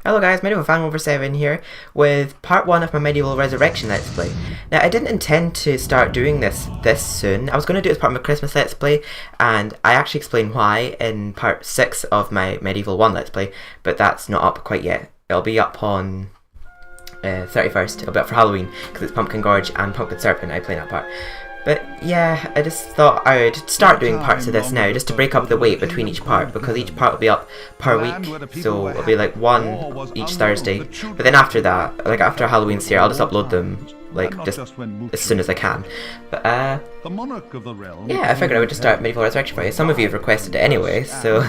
Hello guys, MediEvil Fan over 7 here with part 1 of my MediEvil Resurrection Let's Play. Now I didn't intend to start doing this soon. I was going to do it as part of my Christmas Let's Play, and I actually explain why in part 6 of my MediEvil 1 Let's Play, but that's not up quite yet. It'll be up on 31st, it'll be up for Halloween, because it's Pumpkin Gorge and Pumpkin Serpent I play in that part. But yeah, I just thought I would start doing parts of this now, just to break up the wait between each part, because each part will be up per week, so it'll be like one each Thursday. But then after that, like after Halloween's here, I'll just upload them like just as soon as I can. But yeah, I figured I would just start MediEvil Resurrection for you. Some of you have requested it anyway, so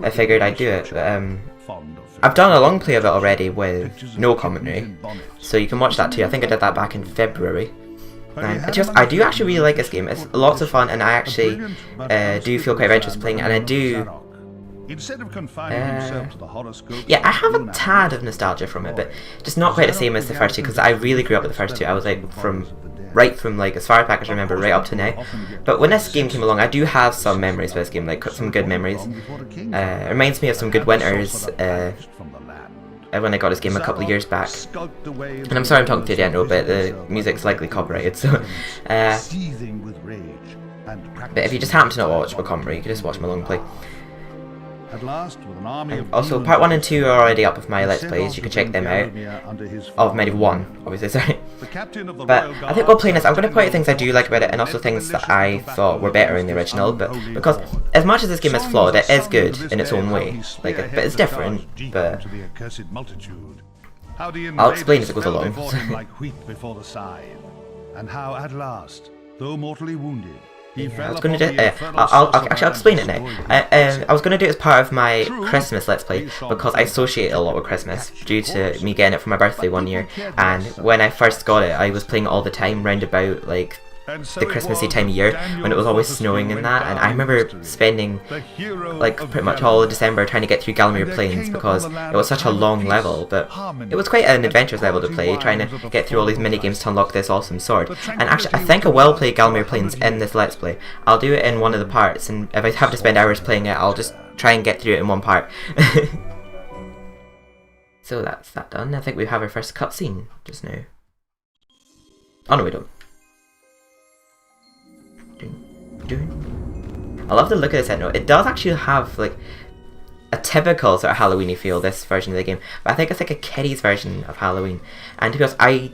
I figured I'd do it. But, I've done a long play of it already with no commentary, so you can watch that too. I think I did that back in February. And I do actually really like this game. It's lots of fun, and I actually do feel quite adventurous playing it, and I do... yeah, I have a tad of nostalgia from it, but just not quite the same as the first two, because I really grew up with the first two. I was like, right from like as far back as I remember, right up to now. But when this game came along, I do have some memories for this game, like some good memories. It reminds me of some good winters, when I got this game a couple of years back. And I'm sorry I'm talking to the end, but the music's likely copyrighted, so... but if you just happen to not watch my commentary, you can just watch my long play. Also, part 1 and 2 are already up with my Let's Plays, you can check them out. Of MediEvil 1, obviously, sorry. But I think while playing this, I'm going to point out things I do like about it, and also things that I thought were better in the original, but because as much as this game is flawed, it is good in its own way. Like, but it's different, but... I'll explain as it goes along. I was going to do I'll explain it now. I was going to do it as part of my Christmas Let's Play, because I associate it a lot with Christmas due to me getting it for my birthday one year, and when I first got it I was playing it all the time round about like the Christmassy time of year when it was always snowing and that, and I remember spending like pretty much all of December trying to get through Gallowmere Plains because it was such a long level, but it was quite an adventurous level to play, trying to get through all these mini games to unlock this awesome sword. And actually I think I will play Gallowmere Plains in this Let's Play. I'll do it in one of the parts, and if I have to spend hours playing it, I'll just try and get through it in one part. So that's that done. I think we have our first cutscene just now. Oh no, we don't. I love the look of this head note. It does actually have like a typical sort of Halloween-y feel, this version of the game, but I think it's like a kiddies version of Halloween. And to be honest, I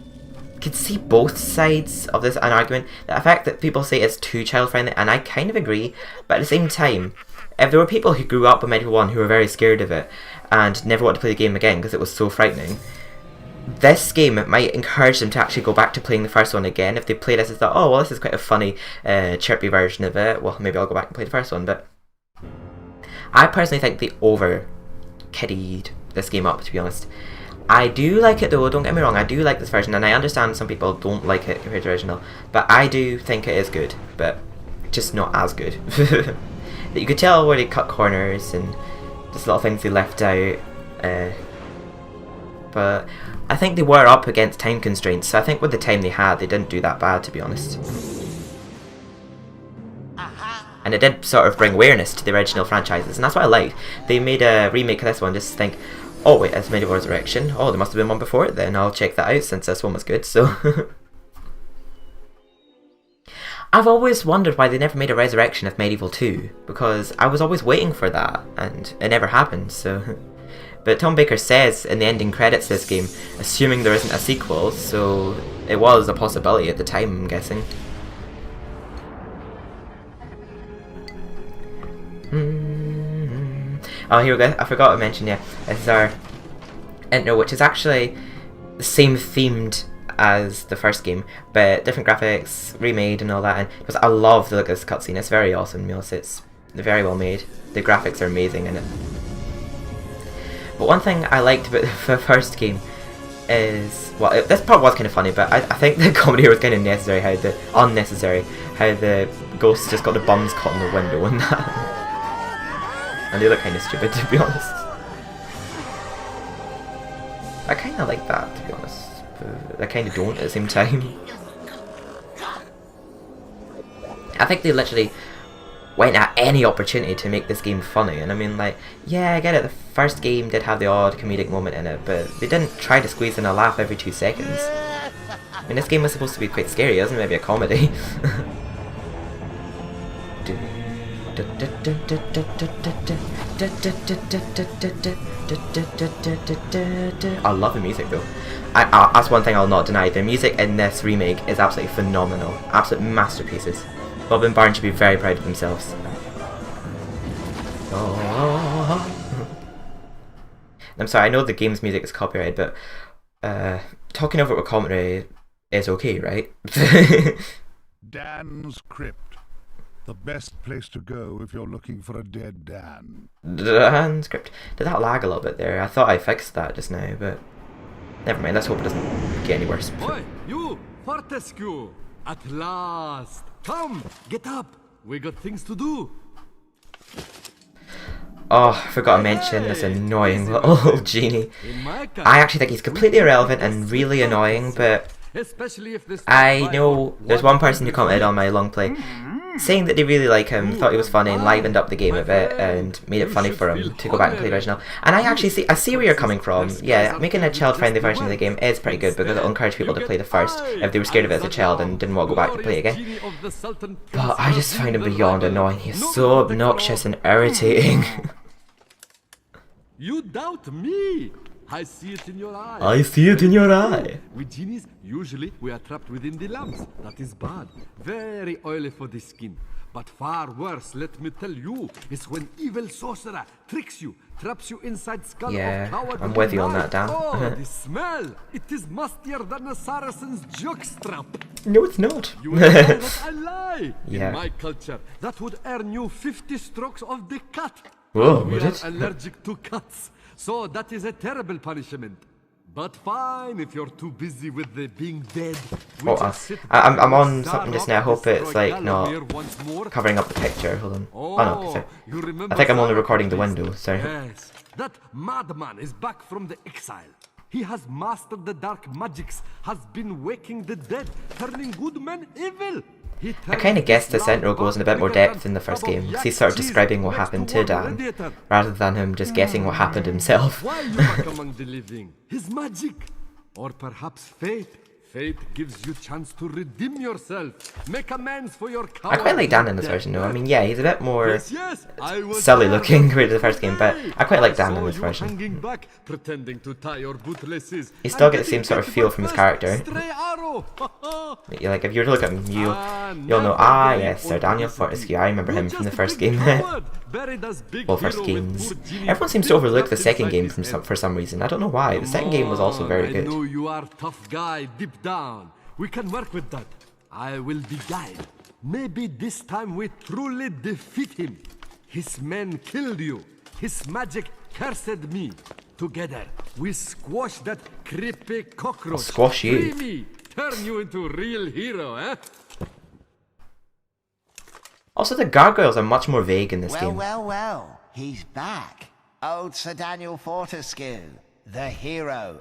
could see both sides of this an argument. The fact that people say it's too child-friendly, and I kind of agree, but at the same time, if there were people who grew up with MediEvil 1 who were very scared of it and never wanted to play the game again because it was so frightening, this game might encourage them to actually go back to playing the first one again. If they play this and thought, oh well, this is quite a funny, chirpy version of it, well maybe I'll go back and play the first one. But I personally think they over-kiddied this game up, to be honest. I do like it though, don't get me wrong, I do like this version, and I understand some people don't like it compared to the original, but I do think it is good, but just not as good. You could tell where they cut corners and just little things they left out, but I think they were up against time constraints, so I think with the time they had, they didn't do that bad, to be honest. And it did sort of bring awareness to the original franchises, and that's what I liked. They made a remake of this one just to think, oh wait, it's MediEvil Resurrection, oh there must have been one before it then, I'll check that out since this one was good, so... I've always wondered why they never made a Resurrection of MediEvil 2, because I was always waiting for that, and it never happened, so... But Tom Baker says in the ending credits of this game, assuming there isn't a sequel, so it was a possibility at the time, I'm guessing. Oh, here we go. I forgot to mention, yeah, this is our intro, which is actually the same themed as the first game, but different graphics, remade and all that, and because I love the look of this cutscene, it's very awesome, you know, it's very well made. The graphics are amazing in it. But one thing I liked about the first game is, well, this part was kind of funny, but I think the comedy here was kind of unnecessary, how the ghosts just got the bums caught in the window and that. And they look kind of stupid, to be honest. I kind of like that, to be honest, but I kind of don't at the same time. I think they literally went at any opportunity to make this game funny. And I mean, like, yeah, I get it, the first game did have the odd comedic moment in it, but they didn't try to squeeze in a laugh every 2 seconds. I mean, this game was supposed to be quite scary, isn't it? Maybe a comedy. I love the music though. That's one thing I'll not deny. The music in this remake is absolutely phenomenal. Absolute masterpieces. Bob and Barn should be very proud of themselves. I'm sorry, I know the game's music is copyrighted, but talking over it with commentary is okay, right? Dan's Crypt. The best place to go if you're looking for a dead Dan. Dan's Crypt. Did that lag a little bit there? I thought I fixed that just now, but never mind. Let's hope it doesn't get any worse. Oi, you, Fortescue! At last! Come, get up! We got things to do. Oh, I forgot to mention this annoying little Genie. I actually think he's completely irrelevant and really annoying, but I know there's one person who commented on my long play saying that they really like him, thought he was funny, and livened up the game a bit and made it funny for him to go back and play the original. And I actually see where you're coming from. Yeah, making a child-friendly version of the game is pretty good because it'll encourage people to play the first if they were scared of it as a child and didn't want to go back to play it again. But I just find him beyond annoying. He's so obnoxious and irritating. You doubt me? I see it in your eye. I see it in your eye. With genies, usually we are trapped within the lamps. That is bad. Very oily for the skin. But far worse, let me tell you, is when evil sorcerer tricks you, traps you inside skull of coward. I'm with you on that, Dan. Oh, the smell! It is mustier than a Saracen's jockstrap. No, it's not. You will say that I lie. Yeah. In my culture, that would earn you 50 strokes of the cat. Whoa, we would are it? allergic to cats, so that is a terrible punishment. But fine, if you're too busy with the being dead. I'm on something just now. I hope it's like not covering up the picture. Hold on. Oh no, sorry. I think I'm only recording the window. Sorry. Yes, that madman is back from the exile. He has mastered the dark magics, has been waking the dead, turning good men evil. I kind of guessed this intro goes in a bit more depth in the first game, because he's sort of describing what happened to Dan, rather than him just guessing what happened himself. Why you back among the living? His magic? Or perhaps fate? Fate gives you chance to redeem yourself, make amends for your coward. I quite like Dan in this version though. I mean, yeah, he's a bit more silly looking compared to the first game, but I quite like Dan in this version. Back, pretending to tie your bootlaces. You still get the same sort of feel from his character. Like, if you were to look at him, you'll know, yes, Sir Daniel Fortescue, I remember him from the first game. Well, first games. Everyone seems to overlook the second game for some reason. I don't know why. The second game was also very good. I know you are a tough guy deep down. We can work with that. I will be guide. Maybe this time we truly defeat him. His men killed you. His magic cursed me. Together, we squash that creepy cockroach. I'll squash you. Free me. Turn you into a real hero, eh? Also, the Gargoyles are much more vague in this game. Well, he's back. Old Sir Daniel Fortescue, the hero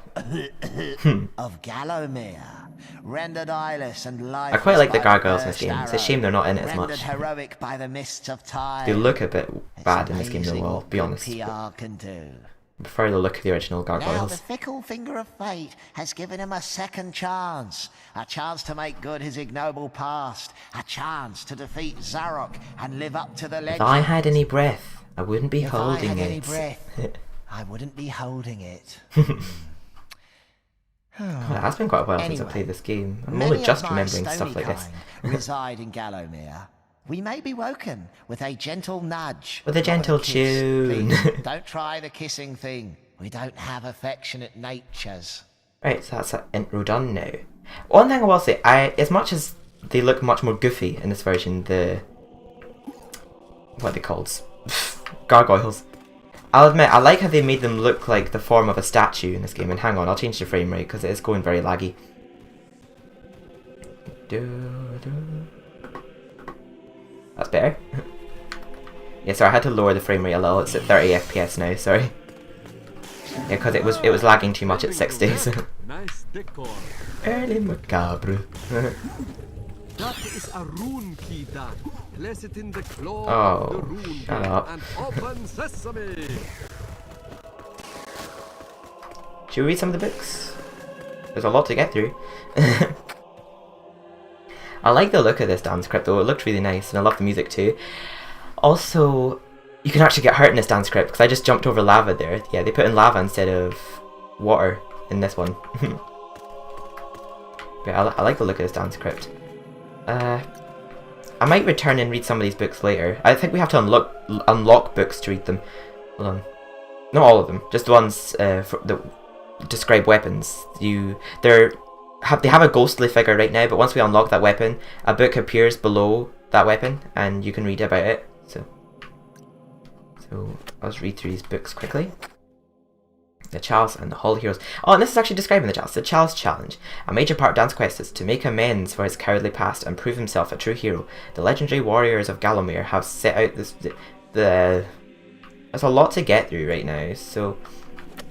of Gallowmere, rendered eyeless and lifeless. I quite like the Gargoyles in this game. It's a shame they're not in it as much. Heroic by the mists of time. They look a bit bad in this game though, I'll be honest. PR can do. I prefer the look of the original Now the Gargoyles. fickle finger of fate has given him a second chance. A chance to make good his ignoble past. A chance to defeat Zarok and live up to the legend. If I had any breath, I wouldn't be holding If I had any it. breath, I wouldn't be holding it. God, it has been quite a while since I played this game. I'm only just remembering stuff like this. Reside in Gallowmere. We may be woken with a gentle nudge. With a gentle Not kiss, tune. please. Don't try the kissing thing. We don't have affectionate natures. Right, so that's that intro done now. One thing I will say, as much as they look much more goofy in this version, what are they called? Gargoyles. I'll admit, I like how they made them look like the form of a statue in this game. And hang on, I'll change the frame rate because it is going very laggy. That's better. Yeah, sorry, I had to lower the frame rate a little. It's at 30 FPS now, sorry. Yeah, because it was lagging too much at 60. So. Nice decor. Early macabre. That is a rune key, Dan. place it in the claw of the Oh, rune shut gate up. and open sesame. Should we read some of the books? There's a lot to get through. I like the look of this dance crypt though, it looked really nice, and I love the music too. Also, you can actually get hurt in this dance crypt, because I just jumped over lava there. Yeah, they put in lava instead of water in this one. But I like the look of this dance crypt. I might return and read some of these books later. I think we have to unlock books to read them. Hold on. Not all of them, just the ones that describe weapons. They have a ghostly figure right now, but once we unlock that weapon, a book appears below that weapon, and you can read about it. So I'll just read through these books quickly. The Chalice and the Hall of Heroes. Oh, and this is actually describing the Chalice. The Chalice Challenge. A major part of Dan's quest is to make amends for his cowardly past and prove himself a true hero. The legendary warriors of Gallowmere have set out there's a lot to get through right now, so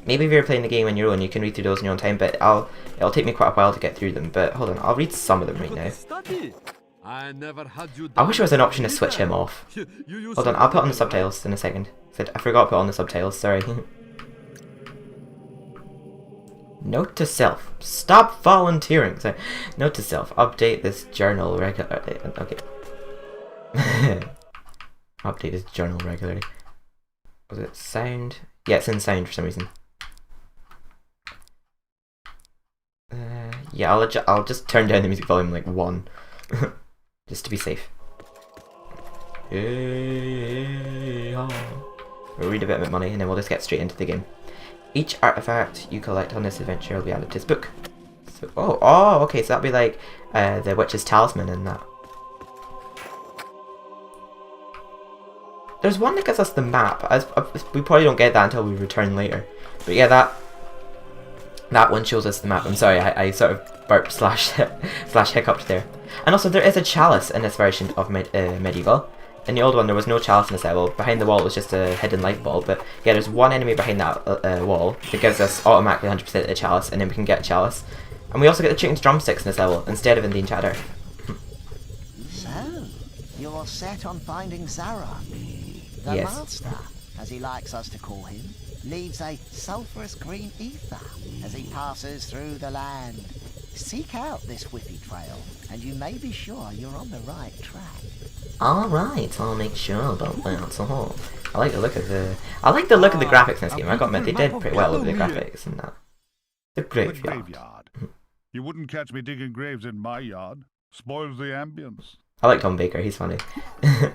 maybe if you're playing the game on your own, you can read through those in your own time, but it'll take me quite a while to get through them. But hold on, I'll read some of them right now. I wish there was an option to switch him off. Hold on, I'll put on the subtitles in a second. I forgot to put on the subtitles, sorry. Note to self. Stop volunteering. Sorry. Note to self. Update this journal regularly. Okay. Update this journal regularly. Was it sound? Yeah, it's in sound for some reason. Yeah, I'll just turn down the music volume like 1. Just to be safe. We'll read a bit about money and then we'll just get straight into the game. Each artifact you collect on this adventure will be added to this book. So, oh, okay, so that'll be like the witch's talisman and that. There's one that gives us the map. We probably don't get that until we return later. But yeah, that one shows us the map. I'm sorry, I sort of burped slash hiccuped there. And also, there is a chalice in this version of Medieval. In the old one, there was no chalice in this level. Behind the wall, it was just a hidden light bulb. But yeah, there's one enemy behind that wall that gives us automatically 100% of the chalice, and then we can get a chalice. And we also get the chicken's drumsticks in this level instead of in the enchanter. So, you're set on finding Zara. The Yes. master, as he likes us to call him, leaves a sulphurous green ether as he passes through the land. Seek out this whiffy trail, and you may be sure you're on the right track. Alright, I'll make sure about that. So, I like the look of the graphics in this game. I got admit, they did pretty well with the graphics and that. The graveyard. You wouldn't catch me digging graves in my yard. Spoils the ambience. I like Tom Baker, he's funny. Yeah,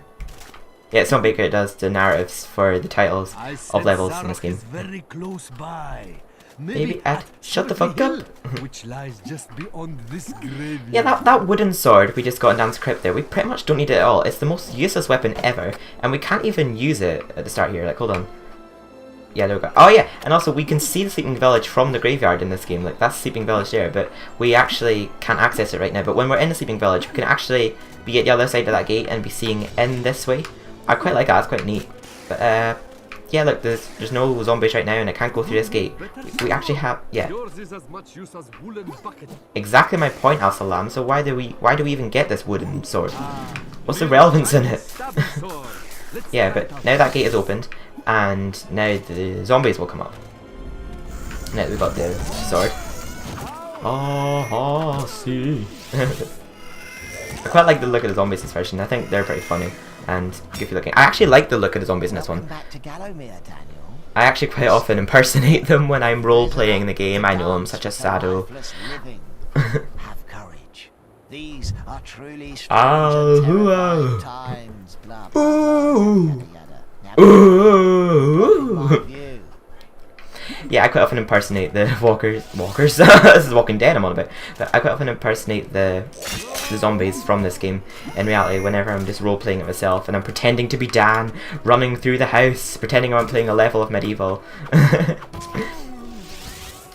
it's Tom Baker that does the narratives for the titles of levels in this game. Very close by. Maybe at shut the fuck up. Which lies just beyond this graveyard. Yeah, that wooden sword we just got in Dan's Crypt there, we pretty much don't need it at all. It's the most useless weapon ever, and we can't even use it at the start here. Like, hold on. Yeah, there we go. Oh yeah, and also we can see the Sleeping Village from the graveyard in this game. Like, that's the Sleeping Village there, but we actually can't access it right now. But when we're in the Sleeping Village, we can actually be at the other side of that gate and be seeing in this way. I quite like that, it's quite neat. But, yeah, look, there's no zombies right now, and I can't go through this gate. We actually have, yeah. Yours is as much use as woolen bucket. Exactly my point, Al-Salam. So why do we even get this wooden sword? What's the relevance in it? Yeah, but now that gate is opened, and now the zombies will come up. Now that we've got the sword. Oh, see. I quite like the look of the zombies in this version. I think they're pretty funny and goofy looking. I actually like the look of the zombies in this one. Back to Gallowmere, Daniel. I actually quite often impersonate them when I'm role-playing the game. I know I'm such a sado. Have courage. These are truly strange Oh, and hoo-oh. terrifying times. Blah, blah, blah, Ooh. yada, yada. Now, Ooh. my view. Yeah, I quite often impersonate the walkers. This is Walking Dead I'm on about. But I quite often impersonate the zombies from this game. In reality, whenever I'm just role-playing it myself and I'm pretending to be Dan, running through the house, pretending I'm playing a level of Medieval.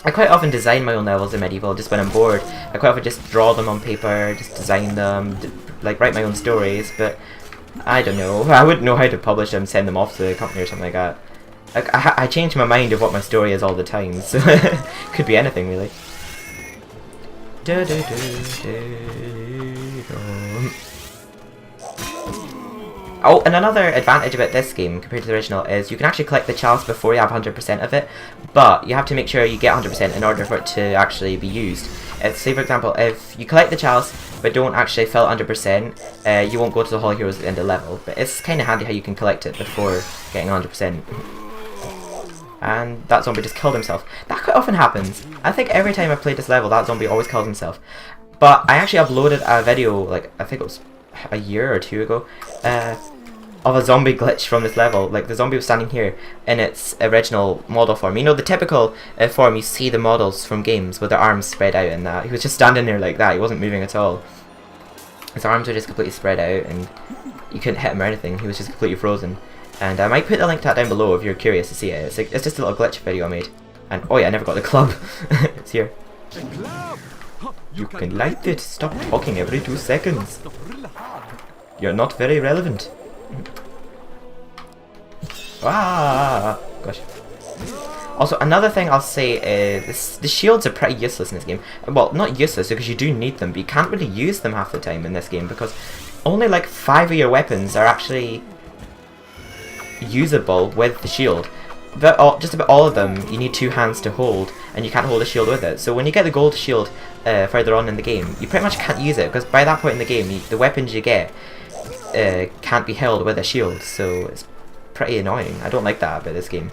I quite often design my own levels in Medieval just when I'm bored. I quite often just draw them on paper, just design them, like write my own stories, but I don't know. I wouldn't know how to publish them, send them off to the company or something like that. I change my mind of what my story is all the time, so could be anything really. Oh, and another advantage about this game compared to the original is you can actually collect the chalice before you have 100% of it, but you have to make sure you get 100% in order for it to actually be used. Say for example, if you collect the chalice but don't actually fill it 100%, you won't go to the Hall of Heroes at the end of the level, but it's kind of handy how you can collect it before getting 100%. And that zombie just killed himself. That quite often happens. I think every time I played this level, that zombie always kills himself. But I actually uploaded a video, like, I think it was a year or two ago, of a zombie glitch from this level. Like, the zombie was standing here in its original model form. You know, the typical form you see the models from games with their arms spread out and that. He was just standing there like that. He wasn't moving at all. His arms were just completely spread out and you couldn't hit him or anything. He was just completely frozen. And I might put the link to that down below if you're curious to see it. It's just a little glitch video I made. And oh yeah, I never got the club. It's here. You can light it. Stop talking every 2 seconds. You're not very relevant. Ah, gosh. Also, another thing I'll say is the shields are pretty useless in this game. Well, not useless because you do need them, but you can't really use them half the time in this game because only like 5 of your weapons are actually usable with the shield. But just about all of them you need 2 hands to hold, and you can't hold a shield with it. So when you get the gold shield further on in the game, you pretty much can't use it because by that point in the game the weapons you get can't be held with a shield, so it's pretty annoying. I don't like that about this game.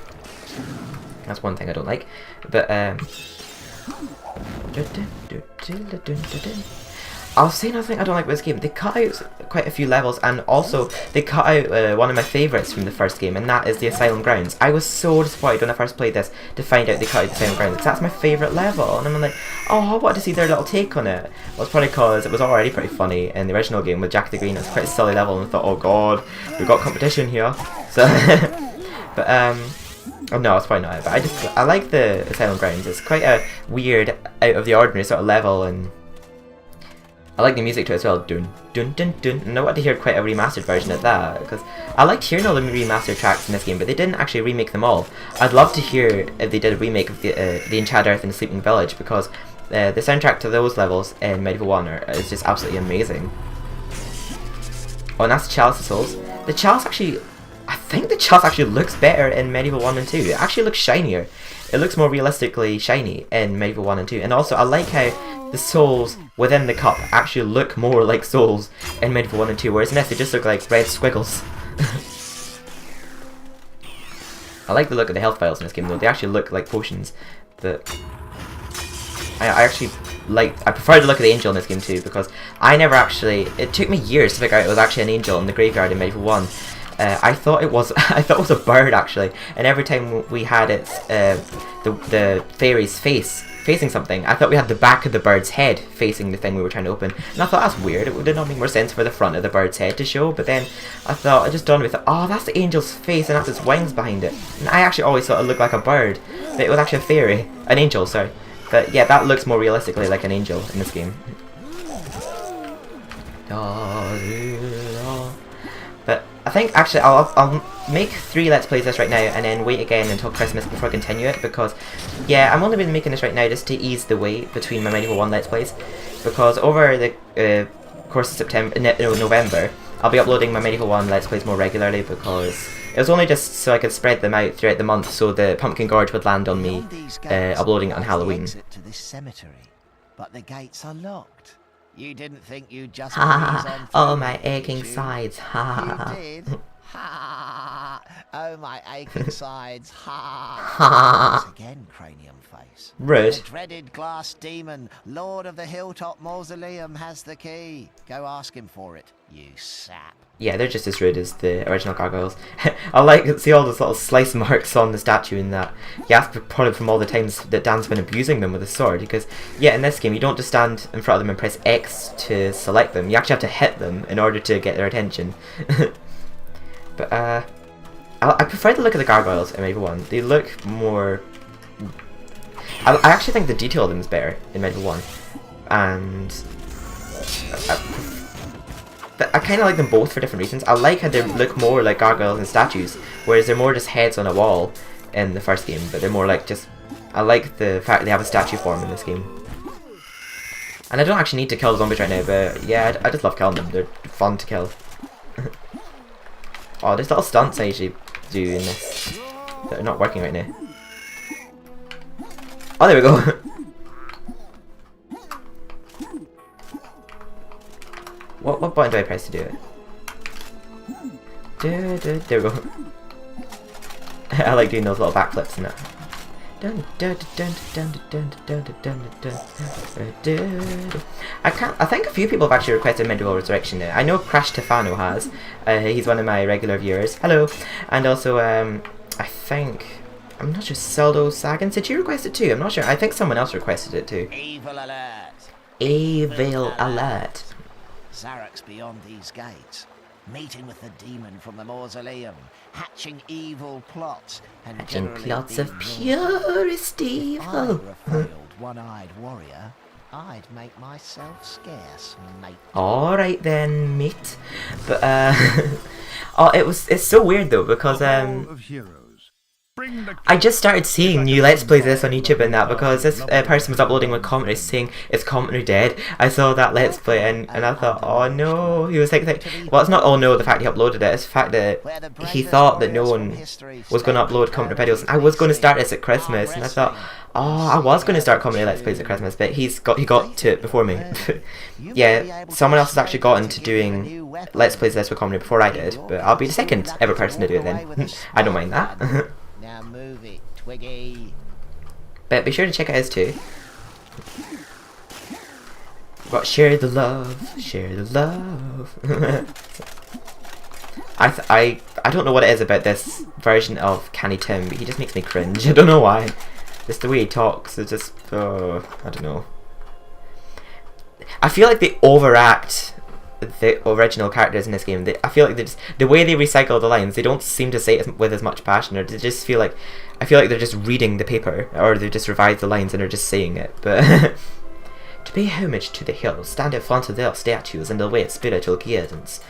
That's one thing I don't like. But I'll say another thing I don't like about this game. They cut out quite a few levels, and also they cut out one of my favourites from the first game, and that is the Asylum Grounds. I was so disappointed when I first played this to find out they cut out the Asylum Grounds, because that's my favourite level, and I'm like, oh, I wanted to see their little take on it. Well, it's probably because it was already pretty funny in the original game with Jack the Green. It was quite a silly level, and I thought, oh god, we've got competition here. So, but oh no, it's probably not it, but I like the Asylum Grounds. It's quite a weird, out of the ordinary sort of level, and I like the music to it as well. Dun dun dun dun. And I want to hear quite a remastered version of that because I liked hearing all the remastered tracks in this game, but they didn't actually remake them all. I'd love to hear if they did a remake of the Enchanted Earth and the Sleeping Village because the soundtrack to those levels in MediEvil 1 is just absolutely amazing. Oh, and that's the Chalice of Souls. The Chalice actually, I think the Chalice actually looks better in MediEvil 1 and 2. It actually looks shinier. It looks more realistically shiny in MediEvil 1 and 2. And also, I like how the souls within the cup actually look more like souls in MediEvil 1 and 2, whereas in this they just look like red squiggles. I like the look of the health vials in this game though. They actually look like potions. But I prefer the look of the angel in this game too, because I never actually, it took me years to figure out it was actually an angel in the graveyard in MediEvil 1. I thought it was a bird actually, and every time we had it, the fairy's face facing something, I thought we had the back of the bird's head facing the thing we were trying to open, and I thought that's weird. It did not make more sense for the front of the bird's head to show, but then I thought, it just dawned on me, oh, that's the angel's face and that's its wings behind it. And I actually always thought it looked like a bird, but it was actually a fairy, an angel, sorry. But yeah, that looks more realistically like an angel in this game. But I think actually I'll make 3 Let's Plays this right now and then wait again until Christmas before I continue it, because yeah, I'm only been making this right now just to ease the wait between my MediEvil 1 Let's Plays, because over the course of November I'll be uploading my MediEvil 1 Let's Plays more regularly, because it was only just so I could spread them out throughout the month so the Pumpkin Gorge would land on me uploading it on Halloween. Exit to this cemetery, but the gates are locked. You didn't think you'd just Ha! Oh, my aching sides. Ha! You did. Ha! Oh, my aching sides. Ha! Ha! Once again, Cranium Face. Rude. The dreaded glass demon, Lord of the Hilltop Mausoleum, has the key. Go ask him for it, you sap. Yeah, they're just as rude as the original Gargoyles. I like see all those little slice marks on the statue in that. Yeah, that's probably from all the times that Dan's been abusing them with his sword, because yeah, in this game you don't just stand in front of them and press X to select them. You actually have to hit them in order to get their attention. But I prefer the look of the Gargoyles in MediEvil 1. They look more... I actually think the detail of them is better in MediEvil 1. And I kind of like them both for different reasons. I like how they look more like gargoyles and statues, whereas they're more just heads on a wall in the first game, but they're more like just... I like the fact they have a statue form in this game. And I don't actually need to kill the zombies right now, but yeah, I just love killing them. They're fun to kill. Oh, there's little stunts I usually do in this that are not working right now. Oh, there we go. What button do I press to do it? There we go. I like doing those little backflips and that. I think a few people have actually requested MediEvil Resurrection now. I know Crash Tefano has. He's one of my regular viewers. Hello. And also, I think... I'm not sure, Seldo Sagan, did you request it too? I'm not sure. I think someone else requested it too. Evil alert! Evil alert. Zarek's beyond these gates, meeting with the demon from the mausoleum, hatching evil plots, and Hatching generally plots of being ruined. purest If I evil. were a failed one-eyed warrior, I'd make myself scarce, mate. Alright then, mate. But, oh, it's so weird though, because, Hall of Heroes. Bring the I just started seeing new Let's Plays of this on YouTube and that because this person was uploading one commentary saying it's commentary dead. I saw that Let's Play and I thought, oh no. He was like, well, it's not oh no the fact he uploaded it, it's the fact that he thought that no one was going to upload commentary videos. And I was going to start this at Christmas and I thought, oh, I was going to start commentary Let's Plays at Christmas, but he got to it before me. Yeah, someone else has actually gotten to doing Let's Plays this with commentary before I did, but I'll be the second ever person to do it then. I don't mind that. Now move it, Twiggy. But be sure to check out his too. But share the love, share the love. I don't know what it is about this version of Canny Tim, but he just makes me cringe. I don't know why. Just the way he talks, it's just, I don't know. I feel like they overact the original characters in this game. I feel like the way they recycle the lines, they don't seem to say it with as much passion, or they just feel like, I feel like they're just reading the paper, or they just revised the lines and are just saying it. But to pay homage to the hills, stand in front of their statues and await spiritual guidance.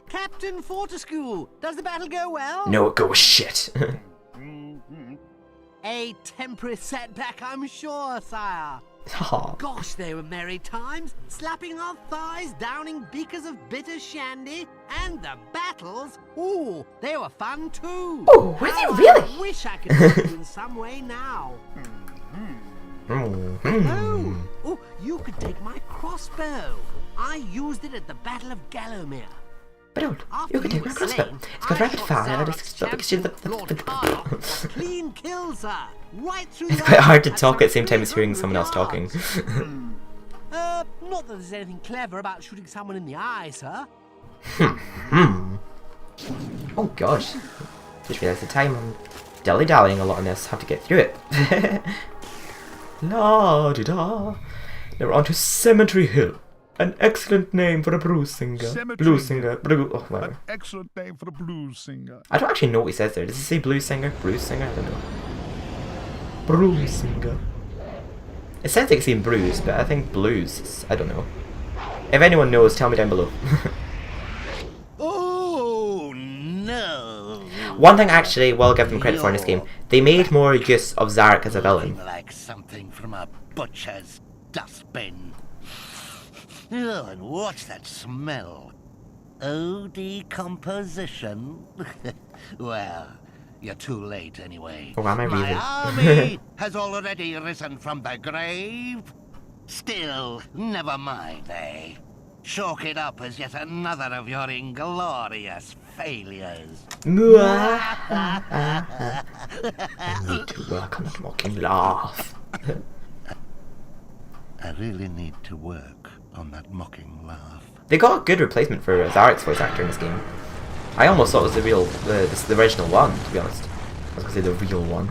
Captain Fortescue, does the battle go well? No, it goes shit. A temporary setback, I'm sure, sire. Aw. Gosh, they were merry times, slapping our thighs, downing beakers of bitter shandy, and the battles, ooh, they were fun too. Oh, were they How really? I wish I could help you in some way now. Oh, you could take my crossbow. I used it at the Battle of Gallowmere. But oh, After you can he take my was crossbow. slain, It's got I rapid shot fire and Zarek's it's champion, Lord Carl. Clean kill, sir. Right through It's the quite eye hard to at talk some at the same time as hearing 300 someone else talking. yards. Not that there's anything clever about shooting someone in the eye, sir. Oh gosh. Just realised the time I'm dilly-dallying a lot on this. Have to get through it. La-di-da. Now we're on to Cemetery Hill. An excellent name for a blues singer. Cemetery Blues Hill. singer. Oh, An whatever. excellent name for a blues singer. I don't actually know what he says there. Does he say blues singer? Blues singer? I don't know. Blues singer. It sounds like it's saying bruise, but I think blues. I don't know. If anyone knows, tell me down below. Oh no! One thing actually, well, I'll give them credit for in this game, they made more use of Zarek as a villain. Like something from a butcher's dustbin. Oh, and what's that smell? Oh, decomposition? Well, you're too late anyway. Oh, am I My really? army has already risen from the grave. Still, never mind, eh? Chalk it up as yet another of your inglorious failures. I need to work on that mocking laugh. I really need to work on that mocking laugh. They got a good replacement for Zarek's voice actor in this game. I almost thought it was the real, the original one, to be honest. I was gonna say the real one,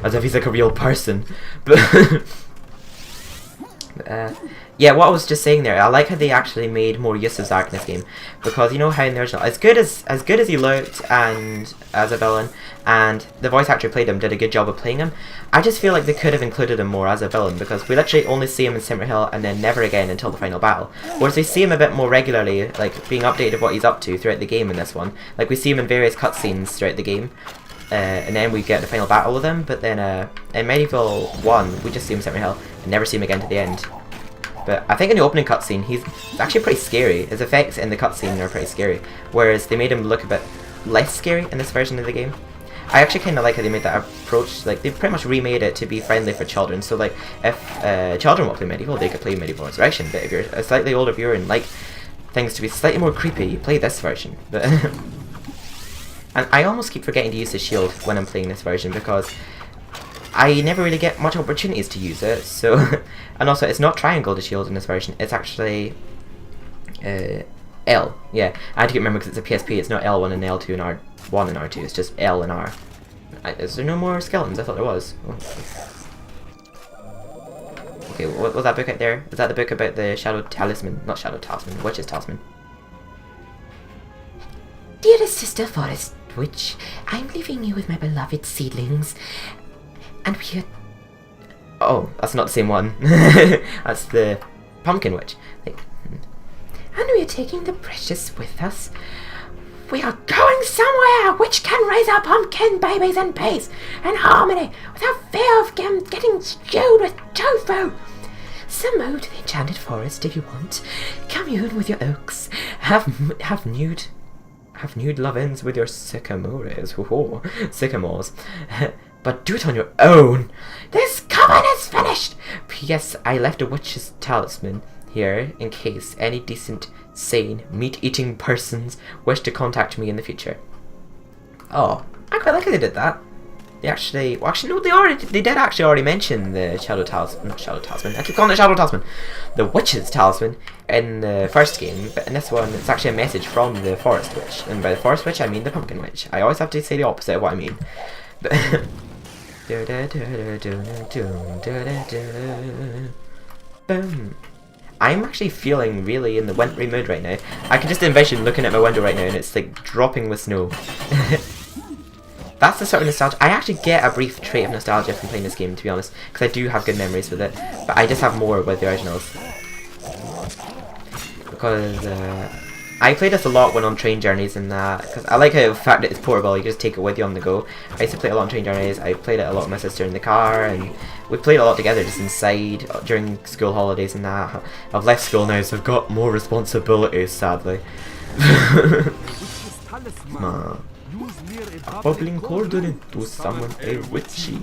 as if he's like a real person. But yeah, what I was just saying there, I like how they actually made more use of Zarek in this game, because you know how in the original, as good as he looked and as a villain, and the voice actor who played him did a good job of playing him, I just feel like they could have included him more as a villain, because we literally only see him in Cemetery Hill and then never again until the final battle. Whereas we see him a bit more regularly, like being updated what he's up to throughout the game in this one. Like we see him in various cutscenes throughout the game. And then we get the final battle with him, but then in MediEvil 1, we just see him in Cemetery Hill and never see him again to the end. But I think in the opening cutscene, he's actually pretty scary. His effects in the cutscene are pretty scary, whereas they made him look a bit less scary in this version of the game. I actually kind of like how they made that approach. Like, they pretty much remade it to be friendly for children. So, like, if children want to play MediEvil, they could play MediEvil Resurrection. But if you're a slightly older viewer and like things to be slightly more creepy, you play this version. But and I almost keep forgetting to use the shield when I'm playing this version because I never really get much opportunities to use it. So, and also it's not triangle the shield in this version. It's actually L. Yeah, I had to remember because it's a PSP. It's not L1 and L2 and R1 and R2. It's just L and R. Is there no more skeletons? I thought there was. Oh. Okay, what was that book out there? Is that the book about the Shadow Talisman? Not Shadow Talisman. Witch's Talisman. Dearest sister Forest Witch, I'm leaving you with my beloved seedlings. And we are... Oh, that's not the same one. That's the Pumpkin Witch. And we are taking the precious with us. We are going somewhere which can raise our pumpkin babies in peace and harmony without fear of them getting stewed with tofu. So move to the enchanted forest if you want. Commune with your oaks. Have nude love-ins with your sycamores. Sycamores. But do it on your own. This coven is finished. P.S. I left a witch's talisman here in case any decent, sane, meat-eating persons wish to contact me in the future. Oh, I quite like how they did that. They actually, well, actually no, they did actually already mention the Shadow Talisman, not Shadow Talisman, I keep calling it Shadow Talisman, the Witch's Talisman in the first game, but in this one it's actually a message from the Forest Witch, and by the Forest Witch I mean the Pumpkin Witch. I always have to say the opposite of what I mean. Boom. I'm actually feeling really in the wintry mood right now. I can just envision looking at my window right now and it's like dropping with snow. That's the sort of nostalgia. I actually get a brief trait of nostalgia from playing this game, to be honest, because I do have good memories with it, but I just have more with the originals. Because I played this a lot when on train journeys and that, because I like how the fact that it's portable, you just take it with you on the go. I used to play it a lot on train journeys. I played it a lot with my sister in the car, and we played a lot together just inside during school holidays and that. I've left school now, so I've got more responsibilities, sadly. A bubbling cauldron to summon a witchy.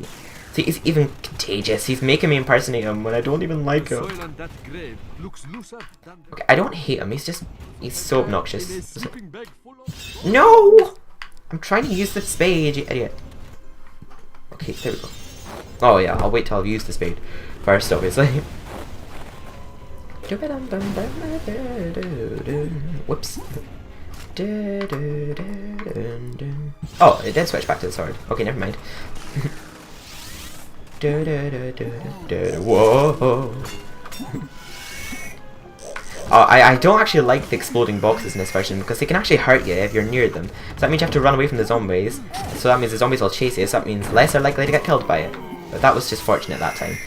See, he's even contagious. He's making me impersonate him when I don't even like him. Okay, I don't hate him. He's so obnoxious. No! I'm trying to use the spade, you idiot. Okay, there we go. Oh yeah, I'll wait till I've used the spade first, obviously. Whoops. Oh, it did switch back to the sword. Okay, never mind. Whoa. Oh, I don't actually like the exploding boxes in this version because they can actually hurt you if you're near them. So that means you have to run away from the zombies. So that means the zombies will chase you, so that means less are likely to get killed by it. But that was just fortunate that time.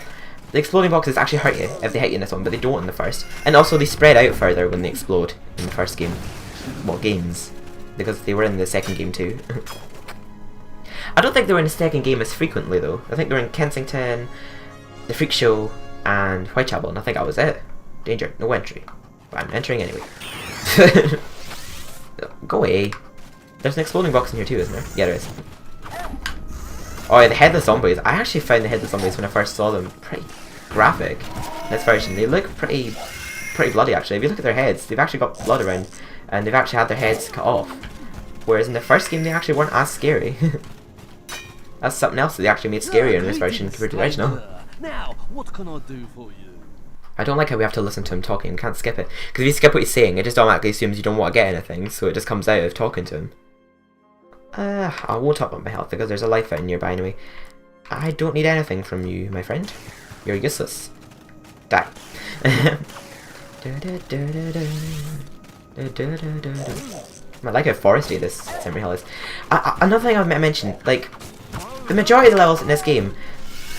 The exploding boxes actually hurt you if they hit you in this one, but they don't in the first. And also they spread out further when they explode in the first game. Well, games. Because they were in the second game too. I don't think they were in the second game as frequently though. I think they were in Kensington, the Freak Show, and Whitechapel, and I think that was it. Danger, no entry. But I'm entering anyway. Go away. There's an exploding box in here too, isn't there? Yeah, there is. Oh yeah, the headless zombies. I actually found the headless zombies when I first saw them pretty graphic in this version. They look pretty bloody actually. If you look at their heads, they've actually got blood around, and they've actually had their heads cut off. Whereas in the first game, they actually weren't as scary. That's something else that they actually made scarier in this version compared to the original. Now, what can I do for you? I don't like how we have to listen to him talking and can't skip it. Because if you skip what he's saying, it just automatically assumes you don't want to get anything, so it just comes out of talking to him. I won't talk about my health because there's a life fountain nearby anyway. I don't need anything from you, my friend. You're useless. Die. I like how foresty this Cemetery Hill is. Another thing I mentioned, like, the majority of the levels in this game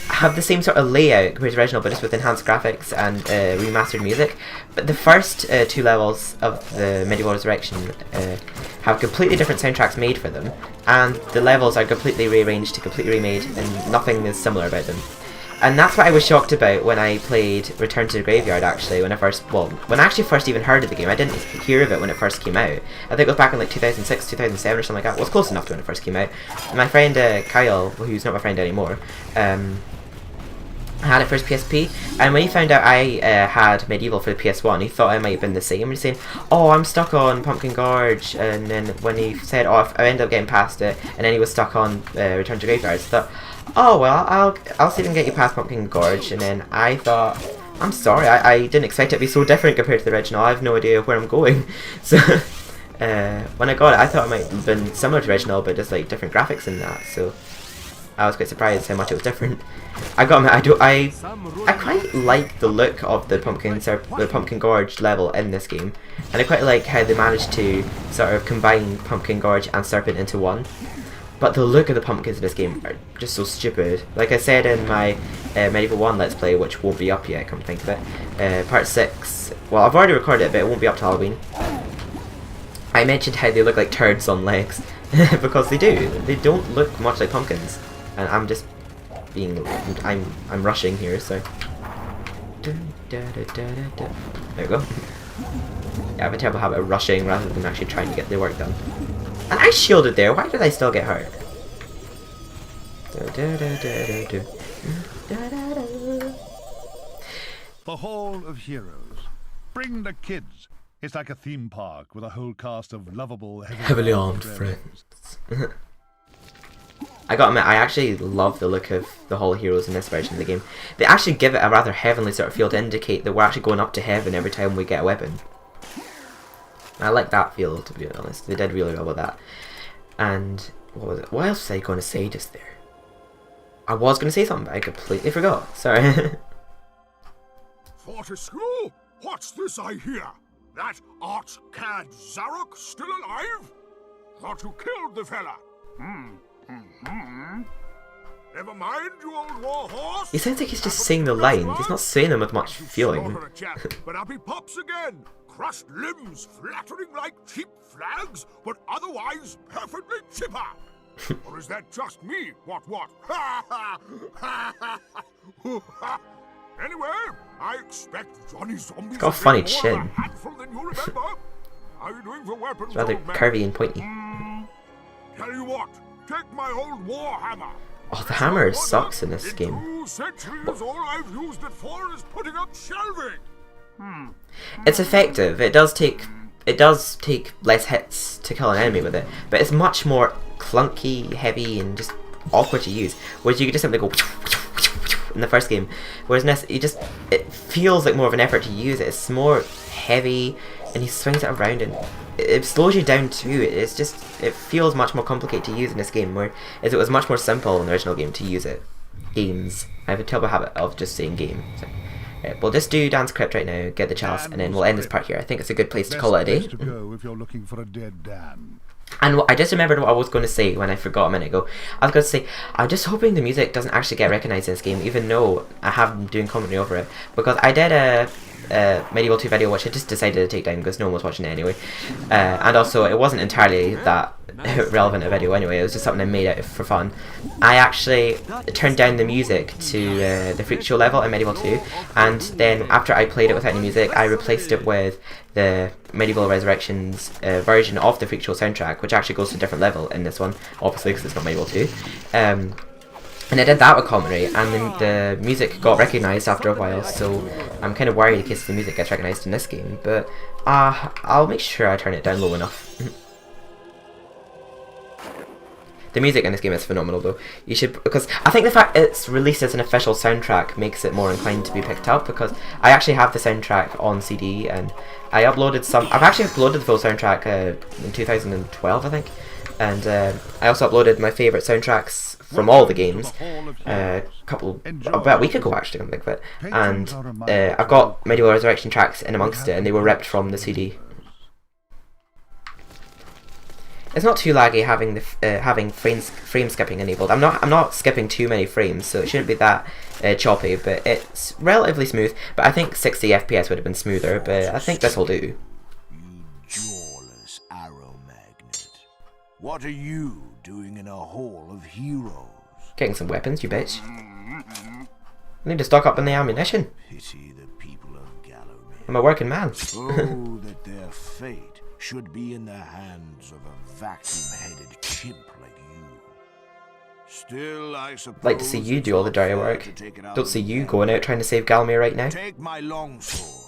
have the same sort of layout compared to the original, but just with enhanced graphics and remastered music. But the first two levels of the MediEvil Resurrection have completely different soundtracks made for them, and the levels are completely rearranged, completely remade, and nothing is similar about them. And that's what I was shocked about when I played Return to the Graveyard, actually, when I actually first even heard of the game. I didn't hear of it when it first came out. I think it was back in like 2006, 2007 or something like that. It was close enough to when it first came out. And my friend Kyle, who's not my friend anymore, had it for his PSP, and when he found out I had MediEvil for the PS1, he thought I might have been the same. He's saying, "Oh, I'm stuck on Pumpkin Gorge," and then when he said, "Oh, I ended up getting past it," and then he was stuck on Return to Graveyard, I thought, "Oh well, I'll see if I can get you past Pumpkin Gorge." And then I thought, "I'm sorry, I didn't expect it to be so different compared to the original. I have no idea where I'm going." So when I got it, I thought it might have been similar to the original, but just like different graphics in that. So I was quite surprised how much it was different. I quite like the look of the Pumpkin Gorge level in this game, and I quite like how they managed to sort of combine Pumpkin Gorge and Serpent into one. But the look of the pumpkins in this game are just so stupid. Like I said in my MediEvil 1 Let's Play, which won't be up yet, come to think of it, Part 6, well, I've already recorded it, but it won't be up till Halloween. I mentioned how they look like turds on legs, because they do. They don't look much like pumpkins. And I'm just being, I'm rushing here, so. There we go. Yeah, I have a terrible habit of rushing rather than actually trying to get the work done. And I shielded there, why did I still get hurt? The Hall of Heroes. Bring the kids. It's like a theme park with a whole cast of lovable, heavily armed friends. I gotta admit, I actually love the look of the Hall of Heroes in this version of the game. They actually give it a rather heavenly sort of feel to indicate that we're actually going up to heaven every time we get a weapon. I like that feel, to be honest. They did really well with that. And what was it? What else was I going to say just there? I was going to say something, but I completely forgot. Sorry. Fortescue, what's this I hear? That arch-cad Zarok still alive? Thought you killed the fella. Never mind, you old war horse. He sounds like he's just saying the lines. He's not saying them with much feeling. But up he pops again. Crushed limbs flattering like cheap flags, but otherwise perfectly chipper. Or is that just me? What? Anyway, I expect Johnny Zombie's got a funny more chin. of a handful than you remember. How are you doing for weapons, It's rather old man? curvy and pointy. Tell you what, take my old war hammer. Oh, the hammer sucks in this game. 2 centuries, all I've used it for is putting up shelving. It's effective. It does take less hits to kill an enemy with it, but it's much more clunky, heavy, and just awkward to use. Whereas you could just simply go in the first game. Whereas in this, it feels like more of an effort to use it. It's more heavy, and he swings it around, and it slows you down too. It feels much more complicated to use in this game, whereas it was much more simple in the original game to use it. Games. I have a terrible habit of just saying game. So, right, we'll just do Dan's Crypt right now, get the chalice, and then we'll end this part here. I think it's a good place to call it a day. To go if you're looking for a dead Dan. And I just remembered what I was going to say when I forgot a minute ago. I was going to say, I'm just hoping the music doesn't actually get recognised in this game, even though I have been doing commentary over it. Because I did a MediEvil 2 video, which I just decided to take down because no one was watching it anyway. And also, it wasn't entirely that relevant a video anyway, it was just something I made out for fun. I actually turned down the music to the Freak Show level in MediEvil 2, and then after I played it without any music, I replaced it with the MediEvil Resurrection's version of the Freak Show soundtrack, which actually goes to a different level in this one, obviously because it's not MediEvil 2. And I did that with commentary, and then the music got recognised after a while, so I'm kind of worried in case the music gets recognised in this game, but I'll make sure I turn it down low enough. The music in this game is phenomenal though. You should, because I think the fact it's released as an official soundtrack makes it more inclined to be picked up, because I actually have the soundtrack on CD, and I've actually uploaded the full soundtrack in 2012 I think, and I also uploaded my favourite soundtracks from all the games about a week ago actually, come to think of it, and I've got MediEvil Resurrection tracks in amongst it, and they were ripped from the CD. It's not too laggy having frame skipping enabled. I'm not skipping too many frames, so it shouldn't be that choppy, but it's relatively smooth. But I think 60 FPS would have been smoother, but I think this will do. You jawless arrow magnet. What are you doing in a hall of heroes? Getting some weapons, you bitch. I need to stock up on the ammunition. Pity the people of Gallowmere. I'm a working man. Oh, that their fate should be in the hands of a vacuum-headed chimp like you. Still, I suppose Like to see you do all the dirty work. Don't see you going out trying to save Gallowmere right now. Take my longsword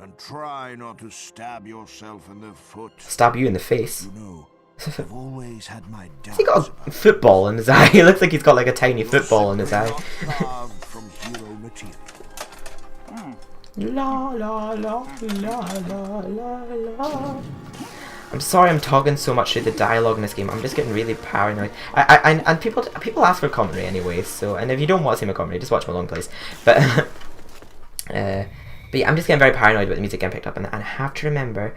and try not to stab yourself in the foot. Stab you in the face. You know, I've always had my doubts. He got a football in his eye. He looks like he's got like a tiny football in his eye. Carved from hero material. La la la la la la la. I'm sorry I'm talking so much through the dialogue in this game. I'm just getting really paranoid. And people ask for commentary anyway. So, and if you don't want to see my commentary, just watch my long plays. But yeah, I'm just getting very paranoid about the music getting picked up, and I have to remember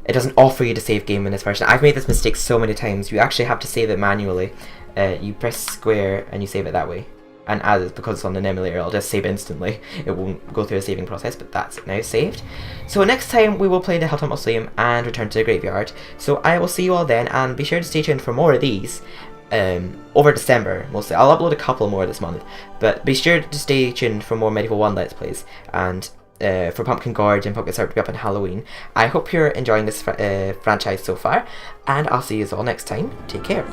it doesn't offer you to save game in this version. I've made this mistake so many times. You actually have to save it manually. You press square and you save it that way. And because it's on an emulator, it'll just save instantly. It won't go through a saving process, but that's it now saved. So next time we will play the Hilltop Mausoleum and return to the graveyard. So I will see you all then, and be sure to stay tuned for more of these over December mostly. I'll upload a couple more this month, but be sure to stay tuned for more MediEvil 1 Let's Plays, and for Pumpkin Gorge and Pumpkin Syrup to be up on Halloween. I hope you're enjoying this franchise so far, and I'll see you all next time. Take care.